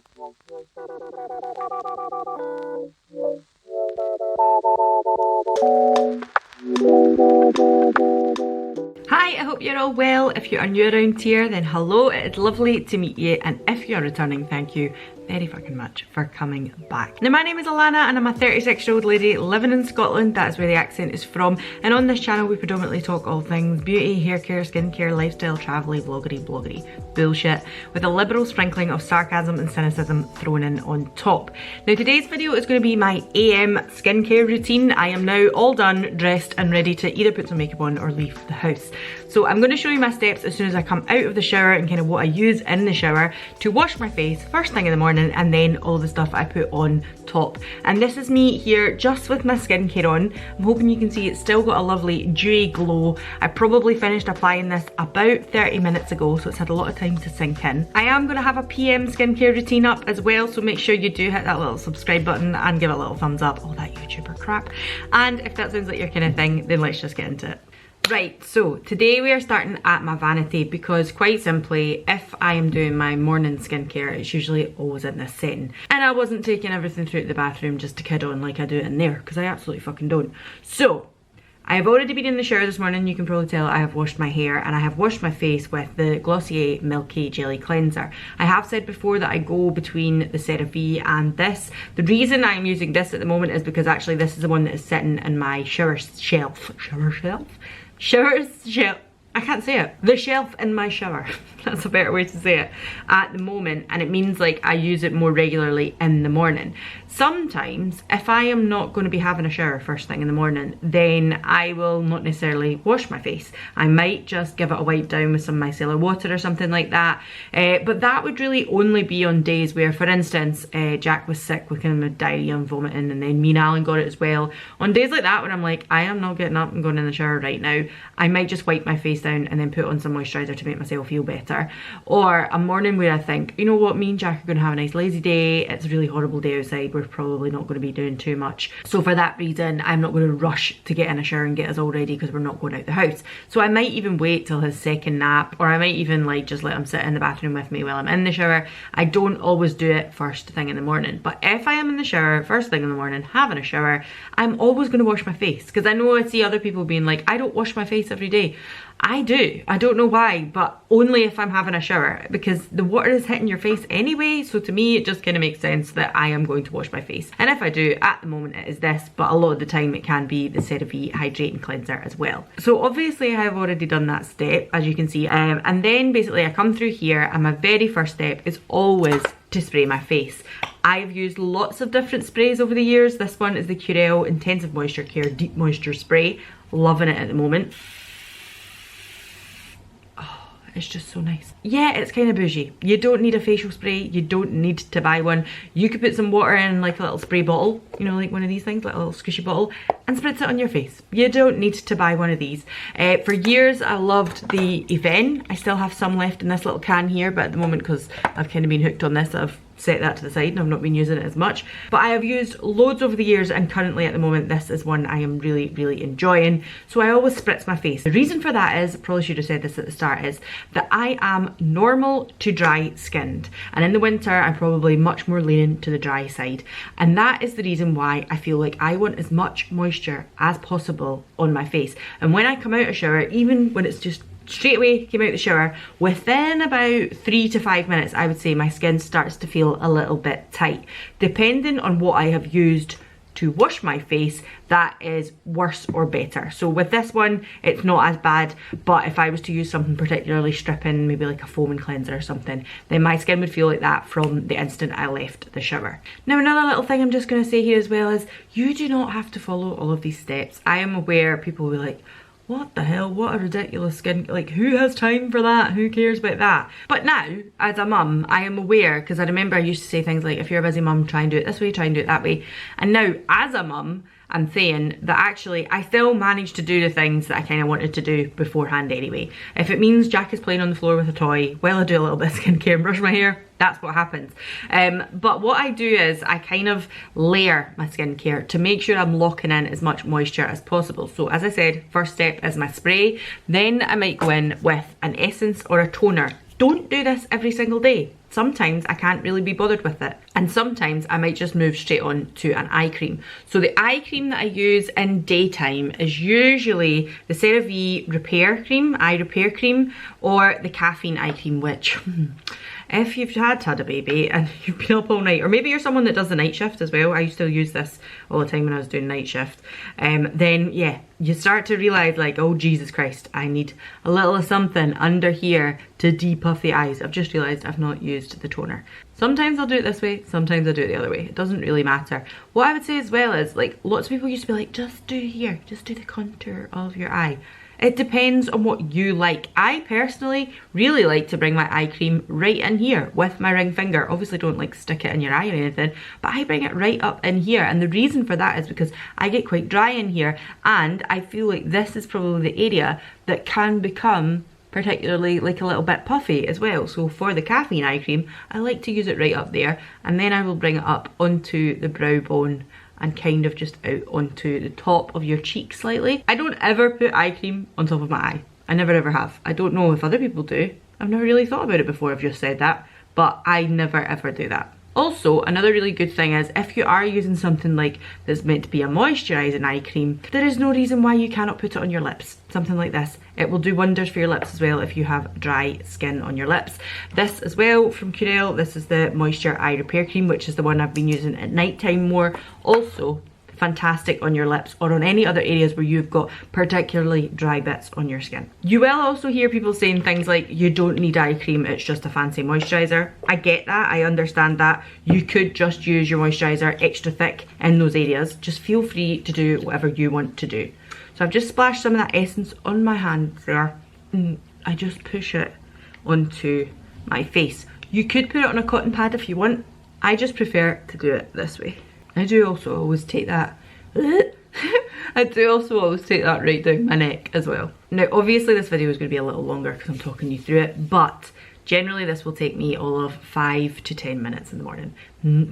Hi, I hope you're all well. If you are new around here, then hello, it's lovely to meet you, and if you're returning, thank you very fucking much for coming back. Now, my name is Alana and I'm a 36-year-old lady living in Scotland. That is where the accent is from, and on this channel we predominantly talk all things beauty, hair care, skincare, lifestyle, travel-y, vloggery bullshit, with a liberal sprinkling of sarcasm and cynicism thrown in on top. Now, today's video is going to be my AM skincare routine. I am now all done, dressed and ready to either put some makeup on or leave the house. So I'm going to show you my steps as soon as I come out of the shower and kind of what I use in the shower to wash my face first thing in the morning, and then all the stuff I put on top. And this is me here just with my skincare on. I'm hoping you can see it's still got a lovely dewy glow. I probably finished applying this about 30 minutes ago, so it's had a lot of time to sink in. I am going to have a PM skincare routine up as well, so make sure you do hit that little subscribe button and give it a little thumbs up, all that YouTuber crap. And if that sounds like your kind of thing, then let's just get into it. Right, so today we are starting at my vanity, because quite simply, if I am doing my morning skincare, it's usually always in this setting. And I wasn't taking everything through to the bathroom just to kid on like I do it in there, because I absolutely fucking don't. So, I have already been in the shower this morning. You can probably tell I have washed my hair, and I have washed my face with the Glossier Milky Jelly Cleanser. I have said before that I go between the CeraVe and this. The reason I'm using this at the moment is because actually this is the one that is sitting in my shower shelf. I can't say it. The shelf in my shower. That's a better way to say it. At the moment, and it means like I use it more regularly in the morning. Sometimes, if I am not going to be having a shower first thing in the morning, then I will not necessarily wash my face. I might just give it a wipe down with some micellar water or something like that. But that would really only be on days where, for instance, Jack was sick with kind of diarrhea and vomiting, and then me and Alan got it as well. On days like that, when I'm like, I am not getting up and going in the shower right now, I might just wipe my face down and then put on some moisturiser to make myself feel better. Or a morning where I think, you know what, me and Jack are going to have a nice lazy day, it's a really horrible day outside, we're probably not going to be doing too much. So for that reason, I'm not going to rush to get in a shower and get us all ready, because we're not going out the house. So I might even wait till his second nap, or I might even like just let him sit in the bathroom with me while I'm in the shower. I don't always do it first thing in the morning, but if I am in the shower first thing in the morning having a shower, I'm always going to wash my face, because I know I see other people being like, I don't wash my face every day. I do. I don't know why, but only if I'm having a shower, because the water is hitting your face anyway. So to me, it just kind of makes sense that I am going to wash my face. And if I do, at the moment it is this, but a lot of the time it can be the CeraVe Hydrating Cleanser as well. So obviously I have already done that step, as you can see. And then basically I come through here, and my very first step is always to spray my face. I've used lots of different sprays over the years. This one is the Curel Intensive Moisture Care Deep Moisture Spray. Loving it at the moment. It's just so nice. Yeah, it's kind of bougie. You don't need a facial spray. You don't need to buy one. You could put some water in like a little spray bottle, you know, like one of these things, like a little squishy bottle, and spritz it on your face. You don't need to buy one of these. For years, I loved the Even. I still have some left in this little can here, but at the moment, because I've kind of been hooked on this, I've set that to the side and I've not been using it as much. But I have used loads over the years, and currently at the moment this is one I am really enjoying. So I always spritz my face. The reason for that is, probably should have said this at the start, is that I am normal to dry skinned, and in the winter I'm probably much more leaning to the dry side, and that is the reason why I feel like I want as much moisture as possible on my face. And when I come out of shower, even when it's just straight away came out the shower, within about 3 to 5 minutes, I would say my skin starts to feel a little bit tight. Depending on what I have used to wash my face, that is worse or better. So with this one, it's not as bad, but if I was to use something particularly stripping, maybe like a foaming cleanser or something, then my skin would feel like that from the instant I left the shower. Now, another little thing I'm just going to say here as well is, you do not have to follow all of these steps. I am aware people will be like, what the hell, what a ridiculous skin, like who has time for that, who cares about that? But now, as a mum, I am aware, because I remember I used to say things like, if you're a busy mum, try and do it this way, try and do it that way. And now, as a mum, I'm saying that actually I still managed to do the things that I kind of wanted to do beforehand anyway. If it means Jack is playing on the floor with a toy while I do a little bit of skincare and brush my hair, that's what happens. But what I do is I kind of layer my skincare to make sure I'm locking in as much moisture as possible. So as I said, first step is my spray. Then I might go in with an essence or a toner. Don't do this every single day. sometimes I can't really be bothered with it. And sometimes I might just move straight on to an eye cream. So the eye cream that I use in daytime is usually the CeraVe Repair Cream, Eye Repair Cream, or the Caffeine Eye Cream, which... if you've had a baby and you've been up all night, or maybe you're someone that does the night shift as well, I used to use this all the time when I was doing night shift, then yeah, you start to realise like, oh Jesus Christ, I need a little of something under here to depuff the eyes. I've just realised I've not used the toner. Sometimes I'll do it this way, sometimes I'll do it the other way. It doesn't really matter. What I would say as well is, like, lots of people used to be like, just do here, just do the contour of your eye. It depends on what you like. I personally really like to bring my eye cream right in here with my ring finger. Obviously don't like stick it in your eye or anything, but I bring it right up in here. And the reason for that is because I get quite dry in here, and I feel like this is probably the area that can become particularly like a little bit puffy as well. So for the caffeine eye cream, I like to use it right up there, and then I will bring it up onto the brow bone and kind of just out onto the top of your cheek slightly. I don't ever put eye cream on top of my eye. I never ever have. I don't know if other people do. I've never really thought about it before, I've just said that, but I never ever do that. Also, another really good thing is, if you are using something like that's meant to be a moisturising eye cream, there is no reason why you cannot put it on your lips. Something like this. It will do wonders for your lips as well if you have dry skin on your lips. This as well from Curel, this is the Moisture Eye Repair Cream, which is the one I've been using at night time more. Also fantastic on your lips or on any other areas where you've got particularly dry bits on your skin. You will also hear people saying things like, you don't need eye cream, it's just a fancy moisturiser. I get that, I understand that. You could just use your moisturiser extra thick in those areas. Just feel free to do whatever you want to do. So I've just splashed some of that essence on my hand there, and I just push it onto my face. You could put it on a cotton pad if you want. I just prefer to do it this way. I do also always take that I do also always take that right down my neck as well. Now obviously this video is going to be a little longer because I'm talking you through it, but generally this will take me all of 5 to 10 minutes in the morning.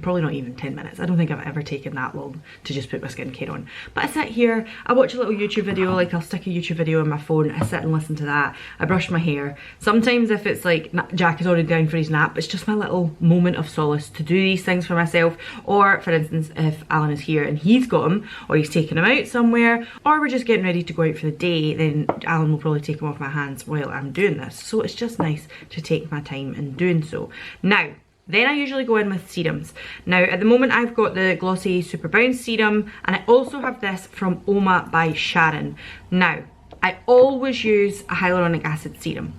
Probably not even 10 minutes. I don't think I've ever taken that long to just put my skincare on. But I sit here, I watch a little YouTube video, like I'll stick a YouTube video on my phone, I sit and listen to that, I brush my hair. Sometimes if it's like Jack is already down for his nap, it's just my little moment of solace to do these things for myself. Or for instance, if Alan is here and he's got him, or he's taking him out somewhere, or we're just getting ready to go out for the day, then Alan will probably take him off my hands while I'm doing this. So it's just nice to take my time in doing so. Now, then I usually go in with serums. Now at the moment I've got the Glossy Super Bounce Serum, and I also have this from Oma by Sharon. Now, I always use a hyaluronic acid serum,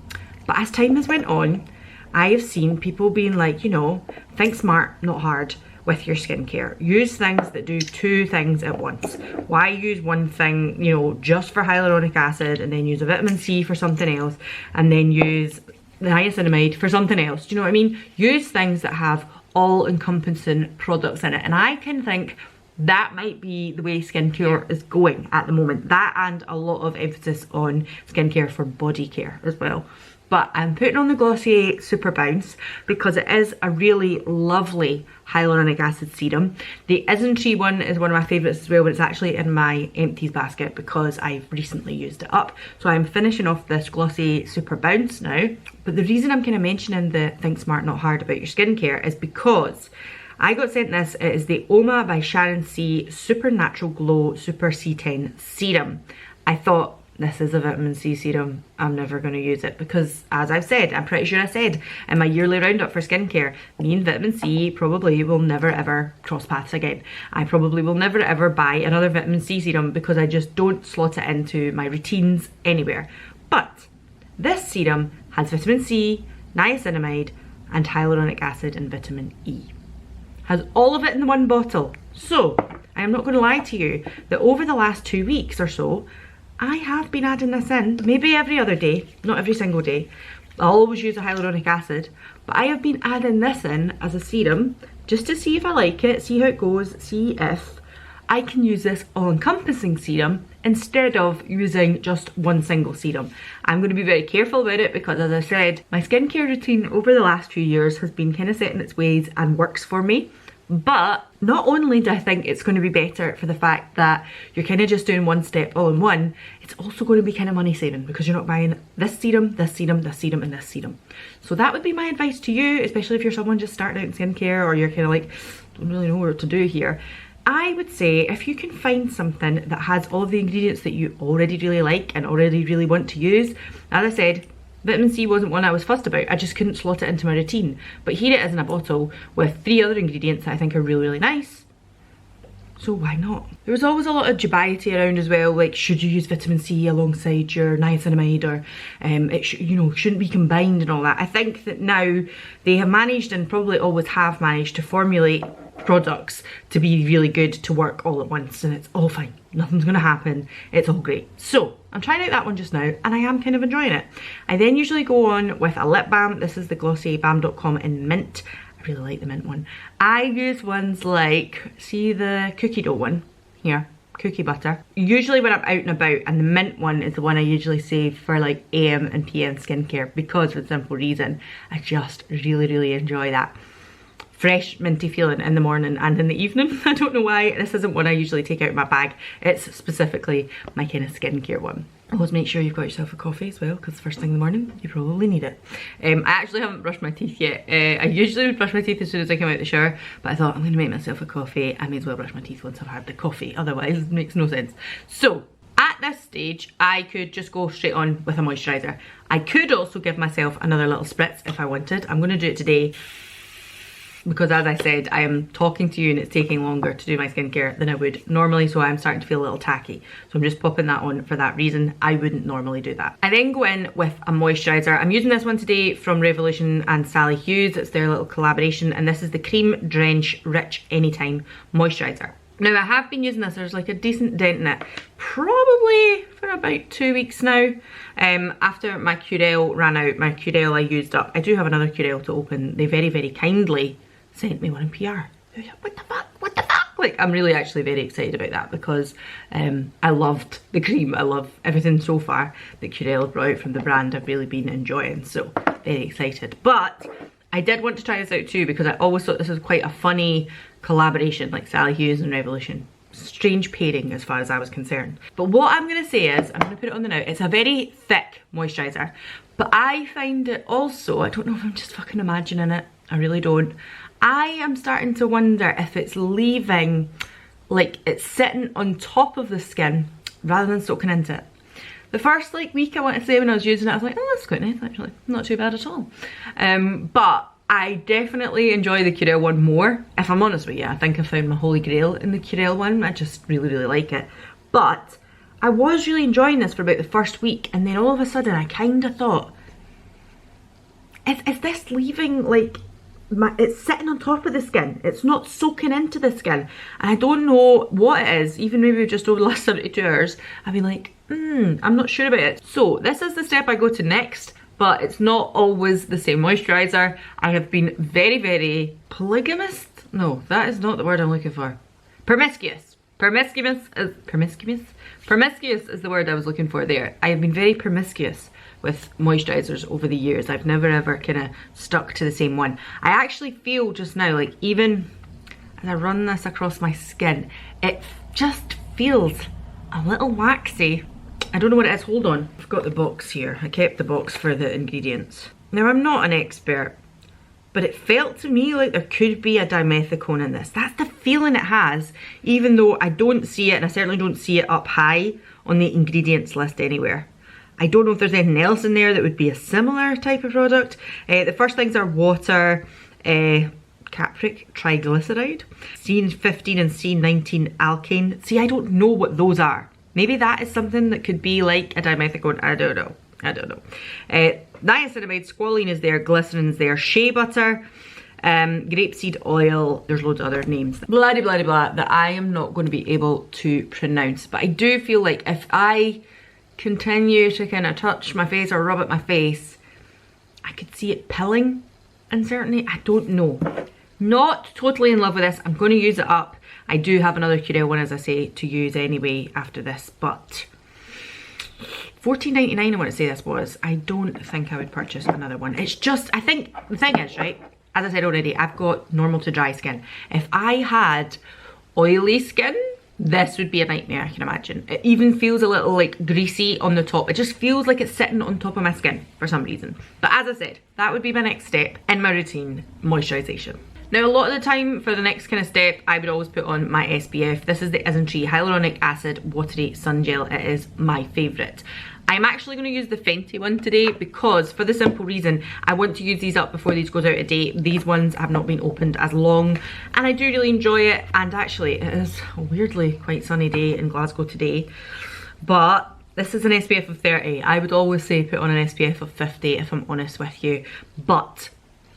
but as time has went on, I have seen people being like, you know, think smart, not hard with your skincare. Use things that do 2 things at once. Why use one thing, you know, just for hyaluronic acid, and then use a vitamin C for something else, and then use the niacinamide for something else? Do you know what I mean? Use things that have all-encompassing products in it. And I can think that might be the way skincare is going at the moment. That and a lot of emphasis on skincare for body care as well. But I'm putting on the Glossier Super Bounce because it is a really lovely hyaluronic acid serum. The Isntree one is one of my favourites as well, but it's actually in my empties basket because I've recently used it up. So I'm finishing off this Glossier Super Bounce now. But the reason I'm kind of mentioning the think smart not hard about your skincare is because I got sent this. It is the Oma by Sharon C Super Natural Glow Super C10 Serum. I thought, this is a vitamin C serum, I'm never going to use it because, as I've said, I'm pretty sure I said in my yearly roundup for skincare, me and vitamin C probably will never ever cross paths again. I probably will never ever buy another vitamin C serum because I just don't slot it into my routines anywhere. But this serum has vitamin C, niacinamide, and hyaluronic acid and vitamin E. Has all of it in one bottle. So, I am not going to lie to you that over the last 2 weeks or so, I have been adding this in, maybe every other day, not every single day. I'll always use a hyaluronic acid, but I have been adding this in as a serum just to see if I like it, see how it goes, see if I can use this all-encompassing serum instead of using just one single serum. I'm going to be very careful about it because, as I said, my skincare routine over the last few years has been kind of set in its ways and works for me. But not only do I think it's going to be better for the fact that you're kind of just doing one step all in one, it's also going to be kind of money saving because you're not buying this serum, this serum, this serum, and this serum. So that would be my advice to you, especially if you're someone just starting out in skincare or you're kind of like, don't really know what to do here. I would say if you can find something that has all of the ingredients that you already really like and already really want to use. As I said, vitamin C wasn't one I was fussed about. I just couldn't slot it into my routine. But here it is in a bottle with 3 other ingredients that I think are really, really nice. So why not? There was always a lot of dubiety around as well, like should you use vitamin C alongside your niacinamide, or it shouldn't be combined and all that. I think that now they have managed, and probably always have managed, to formulate products to be really good to work all at once, and it's all fine. Nothing's gonna happen. It's all great. So I'm trying out that one just now and I am kind of enjoying it. I then usually go on with a lip balm. This is the Glossierbalm.com in mint. I really like the mint one. I use ones like, see the cookie dough one here, cookie butter. Usually when I'm out and about, and the mint one is the one I usually save for like AM and PM skincare, because for the simple reason, I just really, really enjoy that fresh minty feeling in the morning and in the evening. I don't know why. This isn't one I usually take out of my bag. It's specifically my kind of skincare one. Always make sure you've got yourself a coffee as well, because first thing in the morning you probably need it. I actually haven't brushed my teeth yet. I usually would brush my teeth as soon as I come out the shower, but I thought I'm going to make myself a coffee. I may as well brush my teeth once I've had the coffee, otherwise it makes no sense. So at this stage I could just go straight on with a moisturiser. I could also give myself another little spritz if I wanted. I'm going to do it today because, as I said, I am talking to you and it's taking longer to do my skincare than I would normally, so I'm starting to feel a little tacky. So I'm just popping that on for that reason. I wouldn't normally do that. I then go in with a moisturiser. I'm using this one today from Revolution and Sally Hughes. It's their little collaboration, and this is the Cream Drench Rich Anytime Moisturiser. Now I have been using this, there's like a decent dent in it, probably for about 2 weeks now. After my Curel ran out, my Curel I used up. I do have another Curel to open. They very, very kindly sent me one in PR. What the fuck? What the fuck? Like, I'm really actually very excited about that because I loved the cream. I love everything so far that Curel have brought out from the brand. I've really been enjoying, so very excited. But I did want to try this out too because I always thought this was quite a funny collaboration, like Sally Hughes and Revolution. Strange pairing as far as I was concerned. But what I'm going to say is, I'm going to put it on the now, it's a very thick moisturiser. But I find it also, I don't know if I'm just fucking imagining it, I really don't. I am starting to wonder if it's leaving, like it's sitting on top of the skin rather than soaking into it. The first like week I want to say when I was using it, I was like, oh, that's quite nice actually, not too bad at all. But I definitely enjoy the Curel one more. If I'm honest with you, I think I found my holy grail in the Curel one. I just really, really like it. But I was really enjoying this for about the first week, and then all of a sudden I kind of thought, is this leaving like, it's sitting on top of the skin, it's not soaking into the skin, and I don't know what it is. Even maybe just over the last 72 hours I've been like, I'm not sure about it. So this is the step I go to next, but it's not always the same moisturiser. I have been very, very polygamous. No, that is not the word I'm looking for. Promiscuous. Promiscuous is the word I was looking for there. I have been very promiscuous with moisturisers over the years. I've never ever kind of stuck to the same one. I actually feel just now, like even as I run this across my skin, it just feels a little waxy. I don't know what it is, hold on. I've got the box here. I kept the box for the ingredients. Now I'm not an expert, but it felt to me like there could be a dimethicone in this. That's the feeling it has, even though I don't see it, and I certainly don't see it up high on the ingredients list anywhere. I don't know if there's anything else in there that would be a similar type of product. The first things are water, capric triglyceride, C15 and C19 alkane. See, I don't know what those are. Maybe that is something that could be like a dimethicone. I don't know. Niacinamide, squalene is there, glycerin is there, shea butter, grapeseed oil, there's loads of other names, blah blah blah blah, that I am not going to be able to pronounce. But I do feel like if I continue to kind of touch my face or rub at my face, I could see it pilling, and certainly I don't know. Not totally in love with this. I'm going to use it up. I do have another Curel one, as I say, to use anyway after this, but $14.99 I want to say this was. I don't think I would purchase another one. It's just, I think, the thing is, right, as I said already, I've got normal to dry skin. If I had oily skin, this would be a nightmare, I can imagine. It even feels a little like greasy on the top. It just feels like it's sitting on top of my skin for some reason. But as I said, that would be my next step in my routine, moisturisation. Now, a lot of the time for the next kind of step, I would always put on my SPF. This is the Isntree Hyaluronic Acid Watery Sun Gel. It is my favourite. I'm actually going to use the Fenty one today because, for the simple reason, I want to use these up before these goes out of date. These ones have not been opened as long and I do really enjoy it. And actually, it is a weirdly quite sunny day in Glasgow today. But this is an SPF of 30. I would always say put on an SPF of 50 if I'm honest with you. But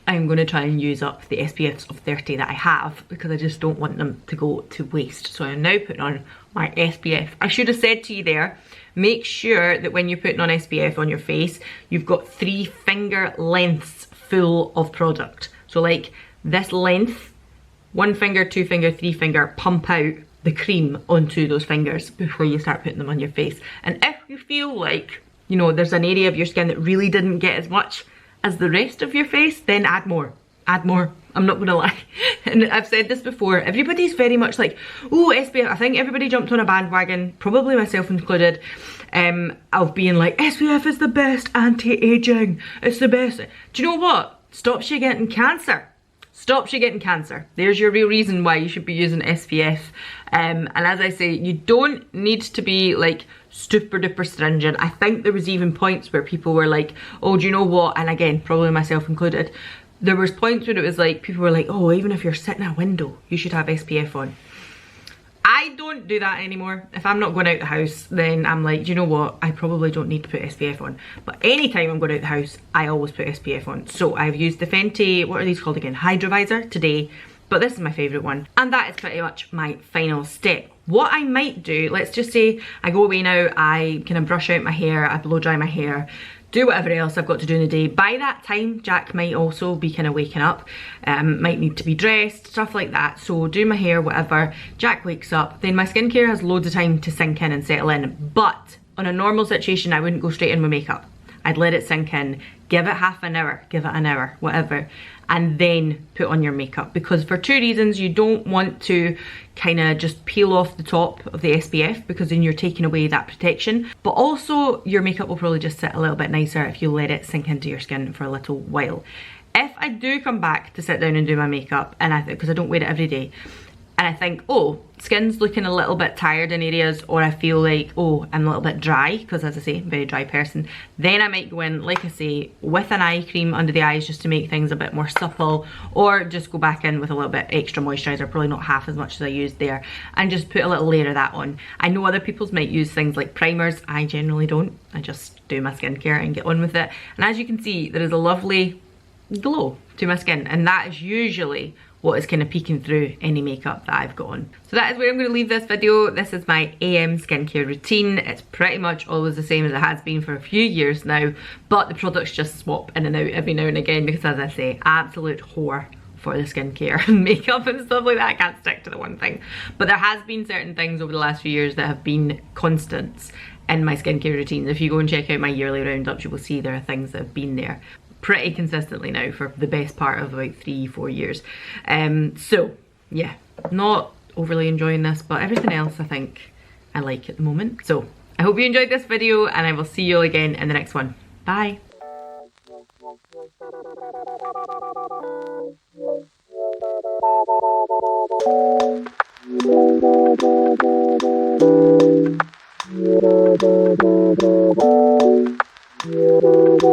I'm going to try and use up the SPFs of 30 that I have because I just don't want them to go to waste. So I'm now putting on my SPF. I should have said to you there, make sure that when you're putting on SPF on your face, you've got 3 finger lengths full of product. So like this length, 1 finger, 2 finger, 3 finger, pump out the cream onto those fingers before you start putting them on your face. And if you feel like, you know, there's an area of your skin that really didn't get as much as the rest of your face, then add more. Add more. I'm not gonna lie. And I've said this before, everybody's very much like, oh, SPF. I think everybody jumped on a bandwagon, probably myself included, of being like, SPF is the best anti-aging. It's the best. Do you know what? Stops you getting cancer. Stops you getting cancer. There's your real reason why you should be using SPF. And as I say, you don't need to be like super duper stringent. I think there was even points where people were like, oh, do you know what? And again, probably myself included, there was points where it was like, people were like, oh, even if you're sitting at a window, you should have SPF on. I don't do that anymore. If I'm not going out the house, then I'm like, do you know what? I probably don't need to put SPF on. But anytime I'm going out the house, I always put SPF on. So I've used the Fenty, what are these called again? Hydrovisor today. But this is my favourite one. And that is pretty much my final step. What I might do, let's just say I go away now, I kind of brush out my hair, I blow dry my hair, do whatever else I've got to do in the day. By that time, Jack might also be kind of waking up, might need to be dressed, stuff like that. So do my hair, whatever. Jack wakes up, then my skincare has loads of time to sink in and settle in. But on a normal situation, I wouldn't go straight in with makeup. I'd let it sink in, give it half an hour, give it an hour, whatever, and then put on your makeup. Because for 2 reasons, you don't want to kind of just peel off the top of the SPF because then you're taking away that protection. But also your makeup will probably just sit a little bit nicer if you let it sink into your skin for a little while. If I do come back to sit down and do my makeup, and because I don't wear it every day, and I think, oh, skin's looking a little bit tired in areas, or I feel like, oh, I'm a little bit dry, because as I say, I'm a very dry person, then I might go in, like I say, with an eye cream under the eyes just to make things a bit more supple, or just go back in with a little bit extra moisturiser, probably not half as much as I used there, and just put a little layer of that on. I know other people's might use things like primers. I generally don't. I just do my skincare and get on with it. And as you can see, there is a lovely glow to my skin, and that is usually what is kind of peeking through any makeup that I've got on. So that is where I'm going to leave this video. This is my AM skincare routine. It's pretty much always the same as it has been for a few years now, but the products just swap in and out every now and again because, as I say, absolute whore for the skincare and makeup and stuff like that. I can't stick to the one thing. But there has been certain things over the last few years that have been constants in my skincare routines. If you go and check out my yearly roundups, you will see there are things that have been there pretty consistently now for the best part of about 3-4 years. So yeah, not overly enjoying this, but everything else I think I like at the moment. So I hope you enjoyed this video, and I will see you all again in the next one. Bye.